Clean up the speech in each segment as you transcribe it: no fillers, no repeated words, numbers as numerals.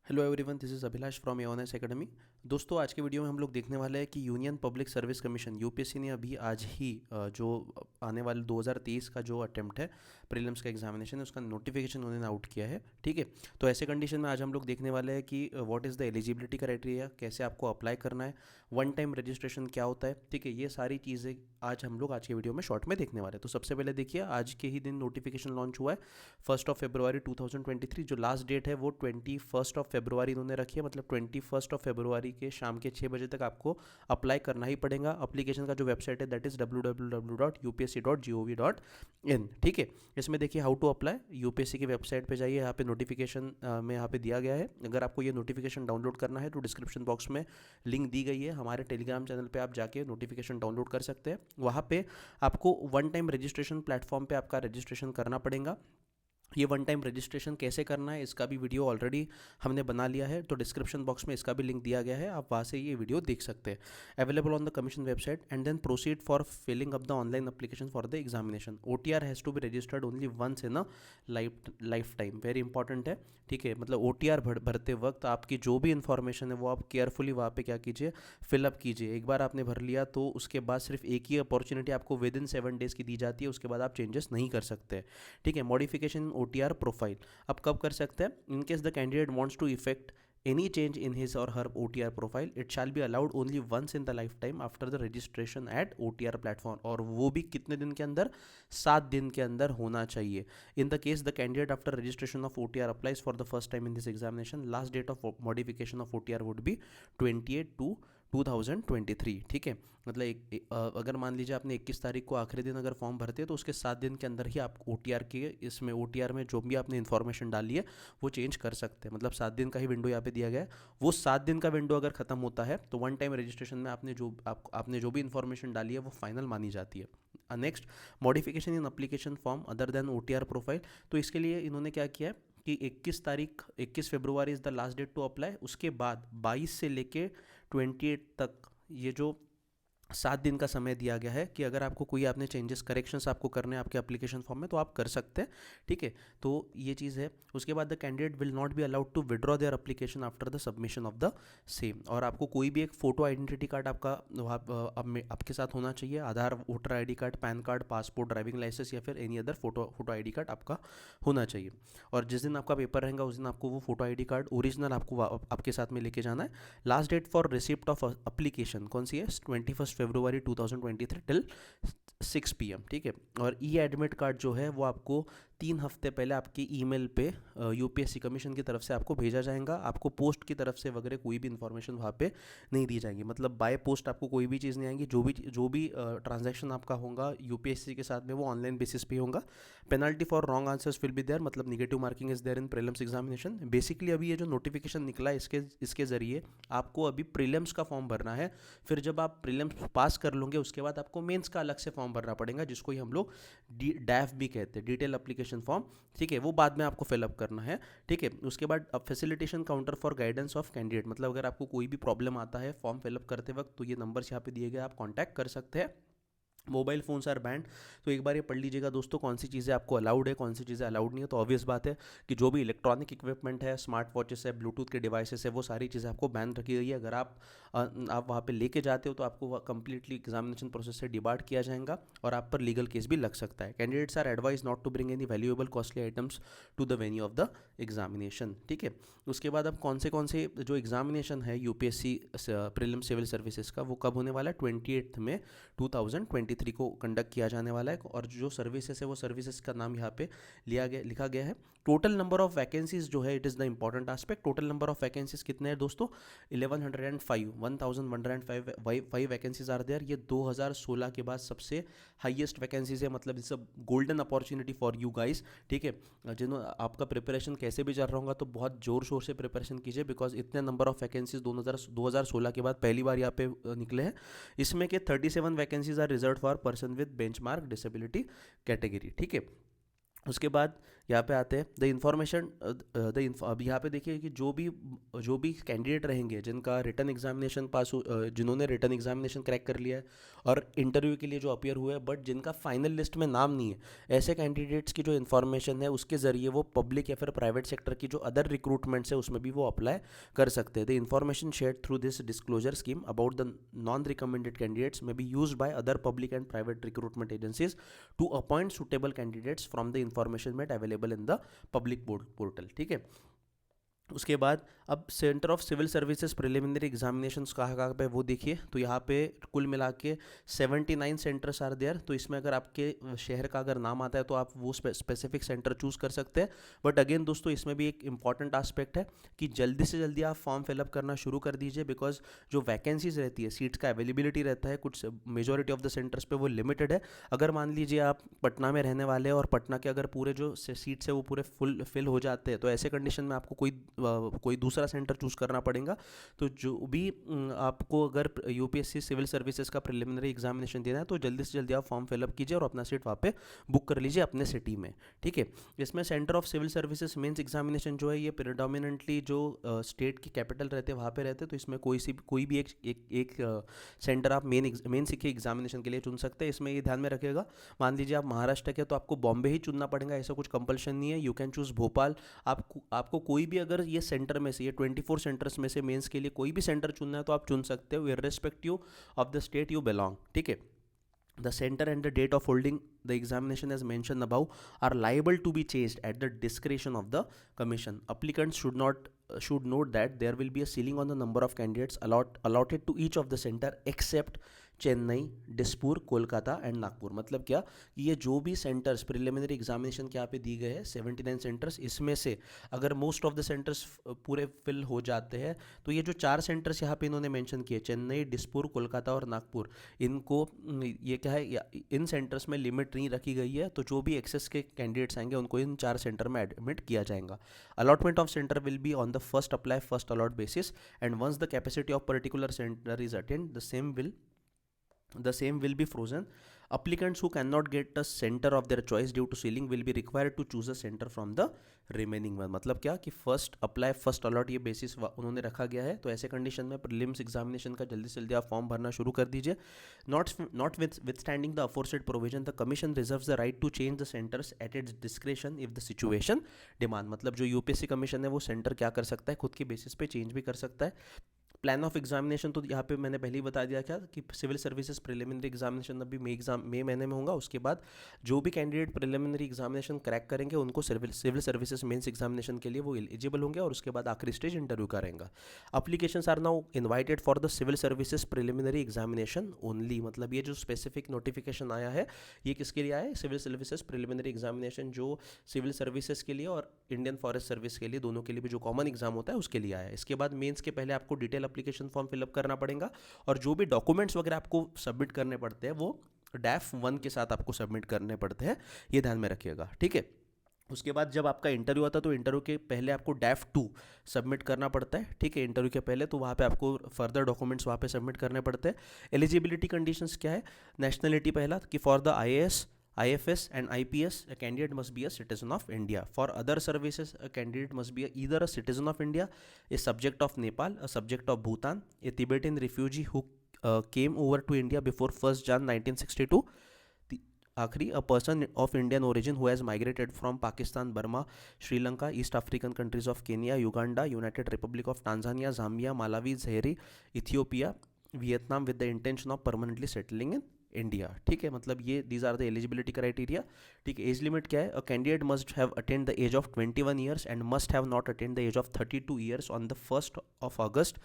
Hello everyone, this is Abhilash from AONS Academy. दोस्तों, आज के वीडियो में हम लोग देखने वाले हैं कि union public service commission UPSC ने अभी आज ही जो आने वाले 2023 का जो अटेम्प्ट है प्रीलिम्स का एग्जामिनेशन है उसका नोटिफिकेशन उन्होंने आउट किया है। ठीक है, तो ऐसे कंडीशन में आज हम लोग देखने वाले हैं कि what is the eligibility criteria, कैसे आपको अप्लाई करना है, वन टाइम रजिस्ट्रेशन क्या होता है। ठीक है, ये सारी चीज़ें आज हम लोग आज के वीडियो में शॉर्ट में देखने वाले हैं। तो सबसे पहले देखिए, आज के ही दिन नोटिफिकेशन लॉन्च हुआ है 1 फरवरी 2023। जो लास्ट डेट है वो 21 फरवरी इन्होंने रखी है, मतलब 21 फरवरी के शाम के 6 बजे तक आपको अप्लाई करना ही पड़ेगा। अप्लीकेशन का जो वेबसाइट है दैट इज़ www.upsc.gov.in। ठीक है, इसमें देखिए हाउ टू अप्लाई, यूपीएससी की वेबसाइट पे जाइए, यहाँ पे नोटिफिकेशन में यहाँ पे दिया गया है। अगर आपको ये नोटिफिकेशन डाउनलोड करना है तो डिस्क्रिप्शन बॉक्स में लिंक दी गई है, हमारे टेलीग्राम चैनल पे आप जाके नोटिफिकेशन डाउनलोड कर सकते हैं। वहाँ पे आपको वन टाइम रजिस्ट्रेशन प्लेटफॉर्म पे आपका रजिस्ट्रेशन करना पड़ेगा। ये वन टाइम रजिस्ट्रेशन कैसे करना है इसका भी वीडियो ऑलरेडी हमने बना लिया है, तो डिस्क्रिप्शन बॉक्स में इसका भी लिंक दिया गया है, आप वहाँ से ये वीडियो देख सकते हैं। Available on the commission website and then proceed for filling up the online application for the examination. OTR has to be registered only once in a lifetime, very important है। ठीक है, मतलब OTR भरते वक्त आपकी जो भी information है वो आप केयरफुली वहाँ पे क्या कीजिए, फिलअप कीजिए। एक बार आपने भर लिया तो उसके बाद सिर्फ एक ही अपॉर्चुनिटी आपको विद इन 7 डेज़ की दी जाती है, उसके बाद आप चेंजेस नहीं कर सकते। ठीक है, मॉडिफिकेशन ओटीआर प्रोफाइल आप कब कर सकते हैं? In case the candidate wants to effect any change in his or her OTR profile, it shall be allowed only once in the lifetime after the registration at OTR platform, और वो भी कितने दिन के अंदर? 7 दिन के अंदर होना चाहिए। इन the case the candidate after registration of OTR applies for the first time in this examination, last date of modification of OTR would be 28/2/2023। ठीक है, मतलब अगर मान लीजिए आपने 21 तारीख को आखिरी दिन अगर फॉर्म भरते हैं तो उसके 7 दिन के अंदर ही आप OTR के इसमें OTR में जो भी आपने इन्फॉर्मेशन डाली है वो चेंज कर सकते हैं। मतलब 7 दिन का ही विंडो यहाँ पे दिया गया है। वो 7 दिन का विंडो अगर खत्म होता है तो वन टाइम रजिस्ट्रेशन में आपने जो भी इन्फॉर्मेशन डाली है वो फाइनल मानी जाती है। Next, modification in application form other than OTR profile. तो इसके लिए इन्होंने क्या किया है कि 21 फरवरी is the last date to apply, उसके बाद 22 से लेके 28 तक ये जो 7 दिन का समय दिया गया है कि अगर आपको कोई आपने चेंजेस करेक्शंस आपको करने हैं आपके एप्लीकेशन फॉर्म में तो आप कर सकते हैं। ठीक है, तो ये चीज़ है। उसके बाद the candidate will not be allowed to withdraw their application after the submission of the same, और आपको कोई भी एक फ़ोटो आइडेंटिटी कार्ड आपका आपके साथ होना चाहिए। Aadhaar, voter ID card, PAN card, passport, driving licence या फिर any other photo ID card आपका होना चाहिए। और जिस दिन आपका पेपर रहेगा उस दिन आपको वो फोटो आईडी कार्ड ओरिजिनल आपको आपके साथ में लेके जाना है। Last date for receipt of application कौन सी है? 21 फरवरी 2023 टिल 6 PM। ठीक है, और ई एडमिट कार्ड जो है वो आपको 3 हफ्ते पहले आपकी ईमेल पे यूपीएससी कमीशन की तरफ से आपको भेजा जाएगा। आपको पोस्ट की तरफ से वगैरह कोई भी इन्फॉर्मेशन वहाँ पे नहीं दी जाएगी, मतलब बाय पोस्ट आपको कोई भी चीज़ नहीं आएगी। जो भी ट्रांजैक्शन आपका होगा यूपीएससी के साथ में वो ऑनलाइन बेसिस पे होगा। Penalty for wrong answers will be there, मतलब negative marking is there in prelims examination. Basically अभी ये जो नोटिफिकेशन निकला है इसके ज़रिए आपको अभी प्रीलिम्स का फॉर्म भरना है। फिर जब आप प्रीलिम्स पास कर लोगे उसके बाद आपको मेंस का अलग से फॉर्म भरना पड़ेगा, जिसको ही हम लोग डैफ भी कहते हैं, डिटेल एप्लीकेशन फॉर्म। ठीक है, वो बाद में आपको फिलअप करना है। ठीक है, उसके बाद अब facilitation counter for guidance of candidate, मतलब अगर आपको कोई भी प्रॉब्लम आता है फॉर्म फिलअप करते वक्त तो ये नंबर्स यहाँ पे दिए गए, आप कॉन्टैक्ट कर सकते हैं। मोबाइल फ़ोन्स आर बैंड, तो एक बार ये पढ़ लीजिएगा दोस्तों, कौन सी चीज़ें आपको अलाउड है, कौन सी चीज़ें अलाउड नहीं है। तो ऑब्वियस बात है कि जो भी इलेक्ट्रॉनिक इक्विपमेंट है, स्मार्ट वॉचेस है, ब्लूटूथ के डिवाइसेस है, वो सारी चीज़ें आपको बैन रखी गई है। अगर आप वहाँ पे लेके जाते हो तो आपको कंप्लीटली एग्जामिनेशन प्रोसेस से डिबार्ड किया जाएगा और आप पर लीगल केस भी लग सकता है। Candidates are advise not to bring any valuable costly items to the venue of the examination. ठीक है, उसके बाद अब कौन से जो एग्जामिनेशन है यूपीएससी प्रीलिम सिविल सर्विसेज का वो कब होने वाला है? 28 मई 2023 को कंडक्ट किया जाने वाला है। और जो सर्विसेज है वो सर्विसेज का नाम यहाँ पे लिखा गया है। टोटल नंबर ऑफ वैकेंसीज जो है, it is the important aspect. Total number of vacancies कितने हैं दोस्तों? 1105 वैकेंसीज आर देयर। ये 2016 के बाद सबसे हाईएस्ट वैकेंसीज है, मतलब it's a golden opportunity for you guys. ठीक है, जिन्होंने आपका प्रिपरेशन कैसे भी चल रहा होगा तो बहुत जोर शोर से प्रिपरेशन कीजिए, बिकॉज इतने नंबर ऑफ वैकेंसीज 2016 के बाद पहली बार यहाँ पे निकले हैं। इसमें के 37 vacancies are reserve for person with benchmark disability category. ठीक है, उसके बाद यहाँ पे आते हैं द इन्फॉर्मेशन अब यहाँ पे देखिए कि जो भी कैंडिडेट रहेंगे जिनका रिटन एग्जामिनेशन जिन्होंने रिटन एग्जामिनेशन क्रैक कर लिया है और इंटरव्यू के लिए जो अपीयर हुए हैं बट जिनका फाइनल लिस्ट में नाम नहीं है, ऐसे कैंडिडेट्स की जो इन्फॉर्मेशन है उसके ज़रिए वो पब्लिक या फिर प्राइवेट सेक्टर की जो अदर रिक्रूटमेंट्स है उसमें भी वो अप्लाई कर सकते हैं। The information share through this disclosure scheme about the non recommended candidates may be use by other public and private recruitment agencies to appoint suitable candidates from the information made available in the public portal. ठीक है, उसके बाद अब centre of civil services preliminary examinations कहाँ पे वो देखिए, तो यहाँ पे कुल मिला के 79 सेंटर्स आर देयर। तो इसमें अगर आपके शहर का अगर नाम आता है तो आप वो स्पेसिफिक सेंटर चूज कर सकते हैं। बट अगेन दोस्तों इसमें भी एक इंपॉर्टेंट आस्पेक्ट है कि जल्दी से जल्दी आप फॉर्म फिलअप करना शुरू कर दीजिए, बिकॉज जो वैकेंसीज रहती है, सीट्स का अवेलेबिलिटी रहता है, कुछ मेजोरिटी ऑफ द सेंटर्स पे वो लिमिटेड है। अगर मान लीजिए आप पटना में रहने वाले हैं और पटना के अगर पूरे जो सीट्स है वो पूरे फुल फिल हो जाते हैं, तो ऐसे कंडीशन में आपको कोई दूसरा सेंटर चूज करना पड़ेगा। तो जो भी आपको अगर यूपीएससी सिविल सर्विसेज का प्रिलिमिनरी एग्जामिनेशन देना है तो जल्दी से जल्दी आप फॉर्म फिलअप कीजिए और अपना सीट वहाँ पे बुक कर लीजिए अपने सिटी में। ठीक है, इसमें centre of civil services mains examination जो है ये प्रिडोमिनेंटली जो स्टेट की कैपिटल रहते हैं वहाँ पे रहते हैं। तो इसमें कोई भी एक सेंटर आप मेंस के एग्जामिनेशन के लिए चुन सकते हैं। इसमें ये ध्यान में रखिएगा, मान लीजिए आप महाराष्ट्र के तो आपको बॉम्बे ही चुनना पड़ेगा, ऐसा कुछ कंपल्शन नहीं है। You can choose Bhopal. आपको कोई भी अगर ये सेंटर में से, ये 24 सेंटर्स में से मेंस के लिए कोई भी सेंटर चुनना है तो आप चुन सकते हो irrespective of the state you belong. ठीक है, the center and the date of holding the examination as mentioned above are liable to be changed at the discretion of the commission. Applicants should note that there will be a ceiling on the number of candidates allotted to each of the center except Chennai, Dispur, Kolkata and Nagpur. मतलब क्या कि ये जो भी centres preliminary examination के यहाँ पे दी गए हैं 79 सेंटर्स, इसमें से अगर मोस्ट ऑफ द सेंटर्स पूरे फिल हो जाते हैं तो ये जो 4 सेंटर्स यहाँ पे इन्होंने मेंशन किए, चेन्नई, डिस्पुर, कोलकाता और नागपुर, इनको ये क्या है, इन सेंटर्स में लिमिट नहीं रखी गई है। तो जो भी एक्सेस के कैंडिडेट्स आएंगे उनको इन 4 सेंटर में एडमिट किया जाएगा। Allotment of centre will be on the first apply first allot basis and once the capacity of particular centre is attained the same will be frozen. Applicants who cannot get a center of their choice due to ceiling will be required to choose a center from the remaining one। मतलब क्या कि first apply first allot ये basis उन्होंने रखा गया है। तो ऐसे कंडीशन में प्रीलिम्स एग्जामिनेशन का जल्दी से जल्दी आप फॉर्म भरना शुरू कर दीजिए। Notwithstanding the aforesaid provision the commission reserves the right to change the centres at its discretion if the situation demand. मतलब जो यूपीएससी कमीशन है वो सेंटर क्या कर सकता है, खुद के बेसिस पे चेंज भी कर सकता है। प्लान ऑफ एग्जामिनेशन तो यहाँ पे मैंने पहले ही बता दिया क्या कि सिविल सर्विसेज प्रिलिमिनरी एग्जामिनेशन अभी मई महीने में होगा। उसके बाद जो भी कैंडिडेट प्रिलिमिनरी एग्जामिनेशन क्रैक करेंगे उनको सिविल सर्विसेज मेंस एग्जामिनेशन के लिए वो एलिजिबल होंगे और उसके बाद आखिरी स्टेज इंटरव्यू का रहेगा। Applications are now invited for the civil services preliminary examination only. मतलब ये जो स्पेसिफिक नोटिफिकेशन आया है ये किसके लिए आया है, सिविल सर्विसेज प्रिलिमिनरी एग्जामिनेशन जो सिविल सर्विसेज के लिए और इंडियन फॉरेस्ट सर्विस के लिए, दोनों के लिए भी जो कॉमन एग्जाम होता है उसके लिए आया है। इसके बाद मेंस के पहले आपको डिटेल एप्लीकेशन फॉर्म फिलअप करना पड़ेगा और जो भी डॉक्यूमेंट्स वगैरह आपको सबमिट करने पड़ते हैं वो डैफ 1 के साथ आपको सबमिट करने पड़ते हैं, ये ध्यान में रखिएगा। ठीक है, उसके बाद जब आपका इंटरव्यू आता है तो इंटरव्यू के पहले आपको डैफ 2 सबमिट करना पड़ता है। ठीक है, इंटरव्यू के पहले तो वहाँ पे आपको फर्दर डॉक्यूमेंट्स वहाँ पे सबमिट करने पड़ते हैं। एलिजिबिलिटी कंडीशंस क्या है, नेशनलिटी पहला कि for the IAS, IFS and IPS a candidate must be a citizen of India. For other services a candidate must be either a citizen of India, a subject of Nepal, a subject of Bhutan, a Tibetan refugee who came over to India before 1st Jan 1962, आखिरी a person of Indian origin who has migrated from Pakistan, Burma, Sri Lanka, East African countries of Kenya, Uganda, United Republic of Tanzania, Zambia, Malawi, Zaire, Ethiopia, Vietnam with the intention of permanently settling in India. ठीक है, मतलब ये these are the eligibility criteria. ठीक है, age limit क्या है, a candidate must have attained the age of 21 years and must have not attained the age of 32 years on the 1 August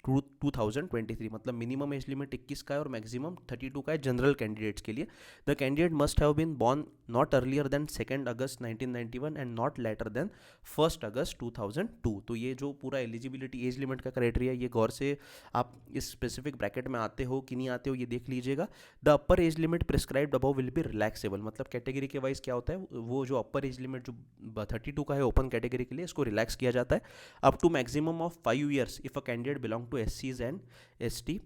2023। मतलब minimum age limit 21 का है और maximum 32 का है जनरल कैंडिडेट्स के लिए। The candidate must have been born not earlier than 2 August 1991 and not later than 1 August 2002। तो ये जो पूरा एलिजिबिलिटी एज लिमिट का क्राइटेरिया ये गौर से आप इस स्पेसिफिक ब्रैकेट में आते हो कि नहीं आते हो ये देख लीजिएगा। The upper age limit prescribed above will be relaxable. मतलब कैटेगरी के वाइज क्या होता है, वो जो अपर एज लिमिट जो 32 का है ओपन कैटेगरी के लिए, इसको रिलैक्स किया जाता है up to maximum of 5 years if a candidate belong to SCs and ST।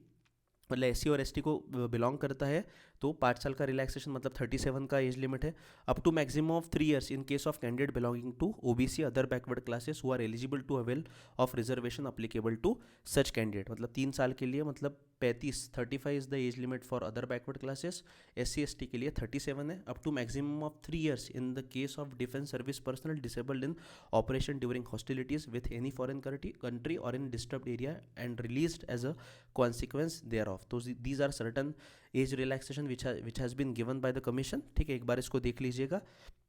मतलब SC और ST को बिलोंग करता है तो 5 साल का रिलैक्सेशन मतलब 37 का एज लिमिट है। Up to maximum of 3 years in case of candidate belonging to OBC other backward classes who are eligible to avail of reservation applicable to such candidate, मतलब 3 साल के लिए, मतलब 35 is the age limit for other backward classes, SC ST के लिए 37 है। Up to maximum of 3 years in the case of defence service personnel disabled in operation during hostilities with any foreign country और in disturbed area and released as a consequence thereof. तो these are certain age relaxation which has been given by the commission. ठीक है, एक बार इसको देख लीजिएगा।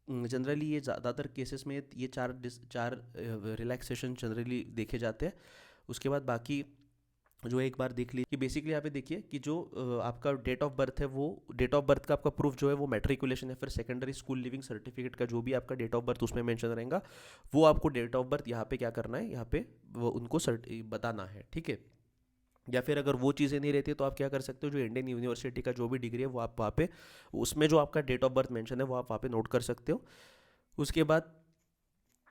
Generally ये ज़्यादातर केसेस में ये चार रिलैक्सेशन जनरली देखे जाते हैं। उसके बाद बाकी जो एक बार देख लीजिए कि बेसिकली यहाँ पे देखिए कि जो आपका डेट ऑफ बर्थ है, वो डेट ऑफ बर्थ का आपका प्रूफ जो है वो मैट्रिकुलेशन या फिर सेकेंडरी स्कूल लिविंग सर्टिफिकेट का जो भी आपका डेट ऑफ बर्थ उसमें मेंशन रहेगा, वो आपको डेट ऑफ बर्थ यहाँ पे क्या करना है, यहाँ पे वो उनको बताना है। ठीक है, या फिर अगर वो चीज़ें नहीं रहती तो आप क्या कर सकते हो, जो इंडियन यूनिवर्सिटी का जो भी डिग्री है वो आप वहाँ पे उसमें जो आपका डेट ऑफ बर्थ मेंशन है वो आप वहाँ पे नोट कर सकते हो। उसके बाद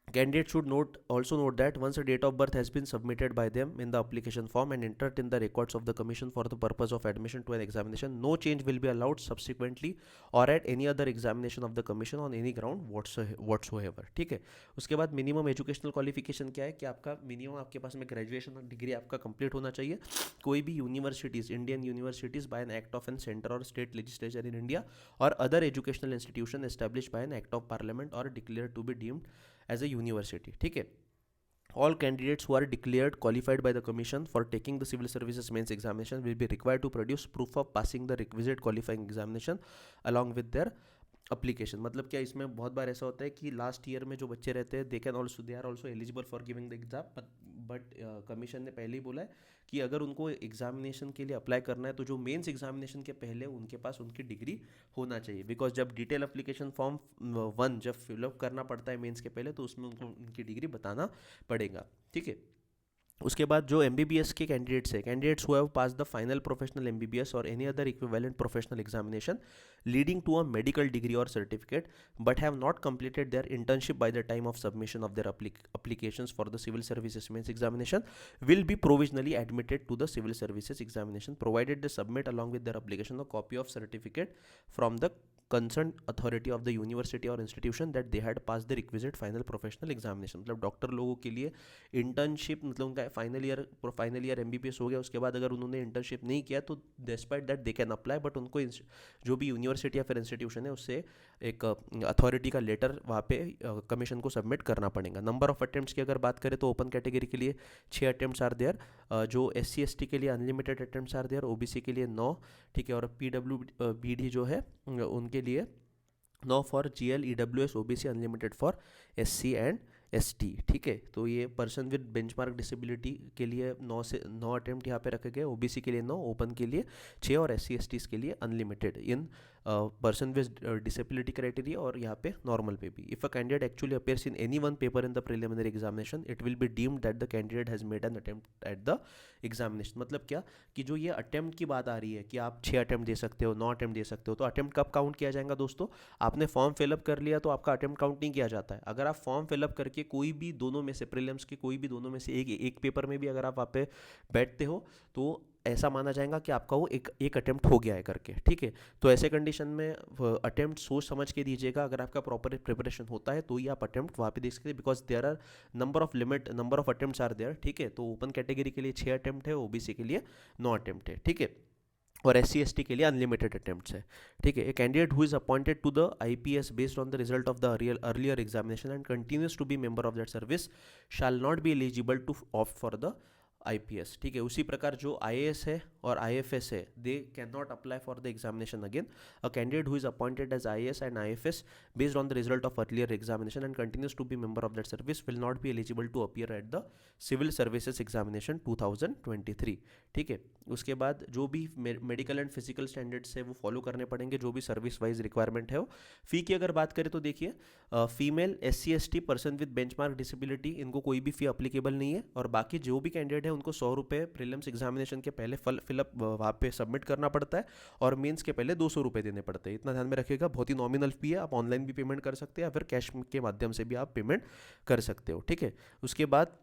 candidate should also note that once a date of birth has been submitted by them in the application form and entered in the records of the commission for the purpose of admission to an examination, no change will be allowed subsequently or at any other examination of the commission on any ground whatsoever। ठीक है, उसके बाद minimum educational qualification क्या है कि आपका minimum आपके पास में ग्रेजुएशन डिग्री आपका कंप्लीट होना चाहिए। कोई भी universities, Indian universities by an act of an centre और स्टेट लेजिस्लेचर इन इंडिया और other educational institution establish by an act of parliament और declare to be deemed as a university। ठीक है, all candidates who are declared qualified by the commission for taking the civil services mains examination will be required to produce proof of passing the requisite qualifying examination along with their application. मतलब क्या, इसमें बहुत बार ऐसा होता है कि last year में जो बच्चे रहते हैं they are also eligible for giving the exam, but commission ने पहले ही बोला है कि अगर उनको एग्जामिनेशन के लिए अप्लाई करना है तो जो मेंस एग्जामिनेशन के पहले उनके पास उनकी डिग्री होना चाहिए। बिकॉज जब डिटेल अप्लीकेशन फॉर्म 1 जब फिलअप करना पड़ता है मेंस के पहले, तो उसमें उनको उनकी डिग्री बताना पड़ेगा। ठीक है, उसके बाद जो MBBS के कैंडिडेट्स है, candidates who have pass the final professional MBBS और any other equivalent professional examination leading to a medical degree और certificate but have not completed their internship by the time of submission of their applications for the civil services mains examination will be provisionally admitted to the civil services examination provided they submit along with their application a copy of certificate from the concerned authority of the university or institution that they had passed the requisite final professional examination। मतलब doctor लोगों के लिए internship, मतलब उनका final year MBBS हो गया, उसके बाद अगर उन्होंने इंटर्नशिप नहीं किया तो despite that they can apply, but उनको जो भी यूनिवर्सिटी या फिर इंस्टीट्यूशन है उससे एक अथॉरिटी का लेटर वहाँ पे कमीशन को सबमिट करना पड़ेगा। नंबर ऑफ अटेम्प्ट्स की अगर बात करें तो ओपन कैटेगरी के लिए 6 अटेम्प्ट्स आर देयर, जो SC ST के लिए unlimited attempts are there, OBC के लिए 9, ठीक है, और PWBD जो है उनके लिए 9 for GL EWS OBC unlimited for SC and ST। ठीक है, तो ये पर्सन विद बेंचमार्क डिसेबिलिटी के लिए 9 अटेम्प्ट यहाँ पे रखे गए, OBC के लिए 9, ओपन के लिए 6 और SC STs के लिए unlimited in person with disability criteria और यहाँ पे नॉर्मल पे भी। If a candidate actually appears in any one paper in the preliminary examination it will be deemed that the candidate has made an attempt at the examination. मतलब क्या कि जो ये अटेम्प्ट की बात आ रही है कि आप 6 अटेम्प्ट दे सकते हो, 9 अटेम्प्ट दे सकते हो, तो अटेम्प्ट कब काउंट किया जाएगा दोस्तों? आपने फॉर्म फिलअप कर लिया तो आपका अटेम्प्ट काउंट नहीं किया जाता है। अगर आप फॉर्म फिलअप करके कोई भी दोनों में से, प्रीलिम्स के कोई भी दोनों में से एक पेपर में भी अगर आप वहाँ पे बैठते हो तो ऐसा माना जाएगा कि आपका वो एक अटेम्प्ट हो गया है करके। ठीक है, तो ऐसे कंडीशन में अटेम्प्ट सोच समझ के दीजिएगा। अगर आपका प्रॉपर प्रिपरेशन होता है तो ही आप अटेम्प्ट वहाँ पे देख सकते हैं, because there are number of attempts are there. ठीक है, तो ओपन कैटेगरी के लिए 6 अटेम्प्ट है, OBC के लिए 9 अटेम्प्ट है। ठीक है, और SC ST के लिए अनलिमिटेड अटेम्प्ट्स है। ठीक है, a candidate who is appointed to the IPS based on the result of the earlier examination and continues to be member of that service shall not be eligible to opt for the IPS। ठीक है, उसी प्रकार जो IAS है और IFS है, they can not apply for the examination again. A candidate who is appointed as IAS and IFS based on the result of earlier examination and continues to be member of that service will not be eligible to appear at the civil services examination 2023। ठीक है, उसके बाद जो भी medical and physical standards है वो follow करने पड़ेंगे, जो भी सर्विस वाइज रिक्वायरमेंट है वो। फी की अगर बात करें तो देखिए, female SC ST person with benchmark disability इनको कोई भी फी अप्लीकेबल नहीं है, और बाकी जो भी कैंडिडेट है उनको 100 रुपये प्रीलिम्स एग्जामिनेशन के पहले फिलअप वहाँ पे सबमिट करना पड़ता है, और मेंस के पहले 200 रुपये देने पड़ते हैं। इतना ध्यान में रखिएगा, बहुत ही नॉमिनल फी है। आप ऑनलाइन भी पेमेंट कर सकते हैं या फिर कैश के माध्यम से भी आप पेमेंट कर सकते हो। ठीक है, उसके बाद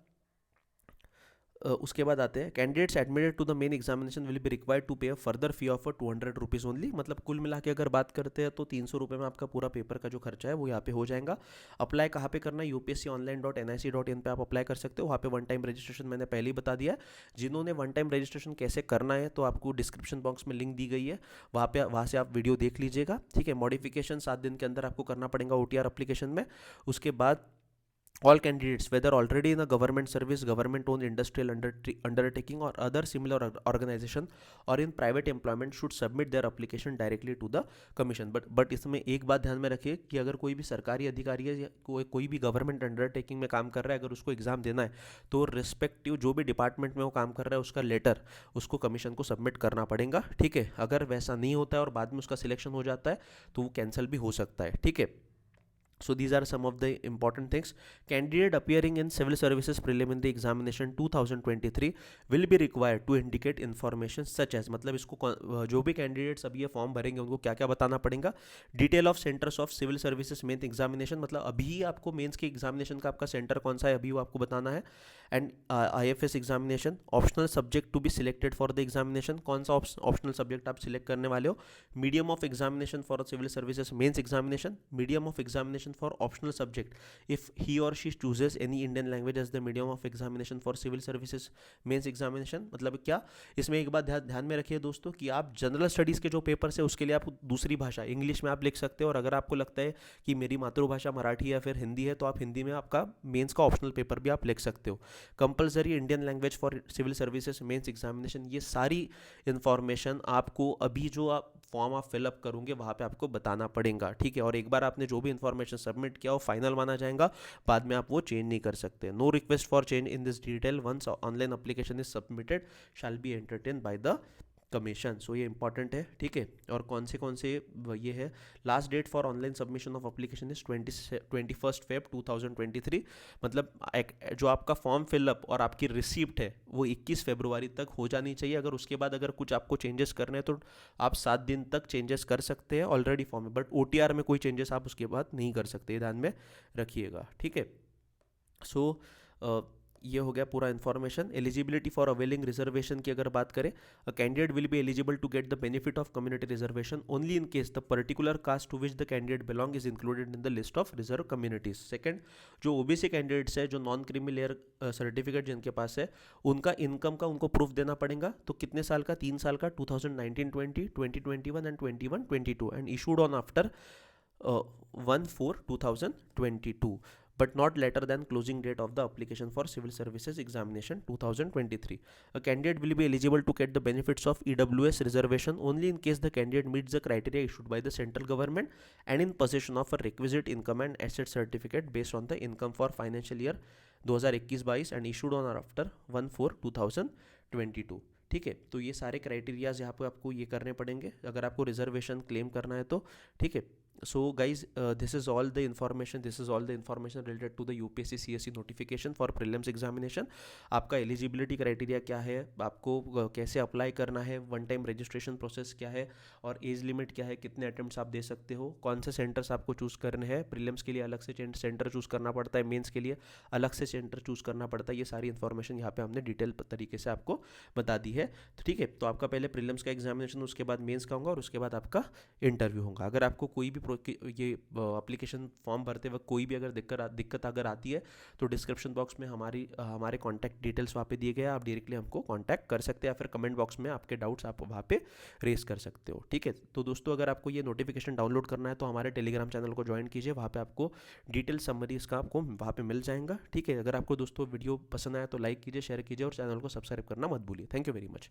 उसके बाद आते हैं, candidates admitted to the main examination will be required to pay a further fee of 200 rupees only. मतलब कुल मिला के अगर बात करते हैं तो 300 रुपये में आपका पूरा पेपर का जो खर्चा है वो यहाँ पे हो जाएगा। अप्लाई कहाँ पे करना है, upsconline.nic.in पे आप अप्लाई कर सकते हो। वहाँ पे वन टाइम रजिस्ट्रेशन मैंने पहले ही बता दिया है। जिन्होंने वन टाइम रजिस्ट्रेशन कैसे करना है तो आपको डिस्क्रिप्शन बॉक्स में लिंक दी गई है, वहाँ से आप वीडियो देख लीजिएगा, ठीक है। मॉडिफिकेशन 7 दिन के अंदर आपको करना पड़ेगा OTR एप्लीकेशन में। उसके बाद all candidates whether already in a government service, government owned industrial undertaking or other similar organization or in private employment should submit their application directly to the commission। but इसमें एक बात ध्यान में रखिए कि अगर कोई भी सरकारी अधिकारी है या कोई भी गवर्नमेंट अंडरटेकिंग में काम कर रहा है, अगर उसको एग्जाम देना है तो रिस्पेक्टिव जो भी डिपार्टमेंट में वो काम कर रहा है उसका लेटर उसको कमीशन को सबमिट करना पड़ेगा, ठीक है। अगर वैसा नहीं होता है और बाद में उसका सिलेक्शन हो जाता है तो वो कैंसिल भी हो सकता है, ठीक है। So these are some of the important things. Candidate appearing in civil services preliminary examination 2023 will be required to indicate information such as, मतलब इसको जो भी कैंडिडेट्स अभी ये फॉर्म भरेंगे उनको क्या क्या बताना पड़ेगा, detail of centres of civil services mains examination, मतलब अभी आपको मेंस के एग्जामिनेशन का आपका सेंटर कौन सा है अभी वो आपको बताना है। And IFS examination, optional subject to be selected for the examination, कौन सा ऑप्शनल सब्जेक्ट आप सिलेक्ट करने वाले हो। Medium of examination for civil services mains examination, medium of examination for optional subject if he or she chooses any Indian language as the medium of examination for civil services mains examination. मतलब क्या, इसमें एक बात ध्यान में रखिए दोस्तों कि आप जनरल स्टडीज़ के जो पेपर्स है उसके लिए आप दूसरी भाषा इंग्लिश में आप लिख सकते हो, और अगर आपको लगता है कि मेरी मातृभाषा मराठी या फिर हिंदी है तो आप हिंदी में आपका मेंस का ऑप्शनल पेपर भी आप लिख सकते हो। Compulsory Indian language for civil services mains examination, ये सारी इन्फॉर्मेशन आपको अभी जो आप फॉर्म आप फिलअप करोगे वहाँ पे आपको बताना पड़ेगा, ठीक है। और एक बार आपने जो भी इन्फॉर्मेशन सबमिट किया वो फाइनल माना जाएगा, बाद में आप वो चेंज नहीं कर सकते। No request for change in this detail once online application is submitted shall be entertain by the commission. So ये इंपॉर्टेंट है, ठीक है। और कौन से ये है, last date for online submission of application is 21 Feb 2023। मतलब जो आपका फॉर्म फिलअप और आपकी रिसिप्ट है वो 21 फरवरी तक हो जानी चाहिए। अगर उसके बाद अगर कुछ आपको चेंजेस करने हैं तो आप 7 दिन तक चेंजेस कर सकते हैं ऑलरेडी फॉर्म में, बट OTR में कोई चेंजेस आप उसके बाद नहीं कर सकते, ध्यान में रखिएगा, ठीक है। सो ये हो गया पूरा information. Eligibility for availing reservation की अगर बात करें, a candidate will be eligible to get the benefit of community reservation only in case the particular caste to which the candidate belong is included in the list of reserve communities. Second, जो OBC candidates है, जो non creamy layer certificate जिनके पास है, उनका income का उनको proof देना पड़ेगा। तो कितने साल का, 3 साल का, 2019-20, 2021 and 21-22 and issued on after 1/4/2022 but not later than closing date of the application for civil services examination 2023. A candidate will be eligible to get the benefits of EWS reservation only in case the candidate meets the criteria issued by the central government and in possession of a requisite income and asset certificate based on the income for financial year 2021-22 and issued on or after 1/4/2022। ठीक है, तो ये सारे criterias यहाँ पे आपको ये करने पड़ेंगे अगर आपको रिजर्वेशन क्लेम करना है तो, ठीक है। So guys, this is all the information related to the UPSC CSE notification for prelims examination. आपका एलिजिबिलिटी क्राइटेरिया क्या है, आपको कैसे अप्लाई करना है, वन टाइम रजिस्ट्रेशन प्रोसेस क्या है, और एज लिमिट क्या है, कितने अटेम्प्ट्स आप दे सकते हो, कौन से सेंटर्स आपको चूज़ करने हैं। प्रीलिम्स के लिए अलग से सेंटर चूज़ करना पड़ता है, मेंस के लिए अलग से सेंटर चूज़ करना पड़ता है। ये सारी इन्फॉर्मेशन यहाँ पे हमने डिटेल तरीके से आपको बता दी है, तो ठीक है। तो आपका पहले प्रीलिम्स का एग्जामिनेशन, उसके बाद मेंस का होगा और उसके बाद आपका इंटरव्यू होगा। अगर आपको कोई भी ये एप्लीकेशन फॉर्म भरते वक्त कोई भी अगर दिक्कत अगर आती है तो डिस्क्रिप्शन बॉक्स में हमारे कॉन्टैक्ट डिटेल्स वहाँ पे दिए गए हैं, आप डायरेक्टली हमको कॉन्टैक्ट कर सकते हैं, या फिर कमेंट बॉक्स में आपके डाउट्स आप वहाँ पे रेस कर सकते हो, ठीक है। तो दोस्तों, अगर आपको ये नोटिफिकेशन डाउनलोड करना है तो हमारे टेलीग्राम चैनल को ज्वाइन कीजिए, वहाँ पे आपको डिटेल समरीज का आपको वहाँ पे मिल जाएगा, ठीक है। अगर आपको दोस्तों वीडियो पसंद आया तो लाइक कीजिए, शेयर कीजिए और चैनल को सब्सक्राइब करना मत भूलिए। Thank you very much.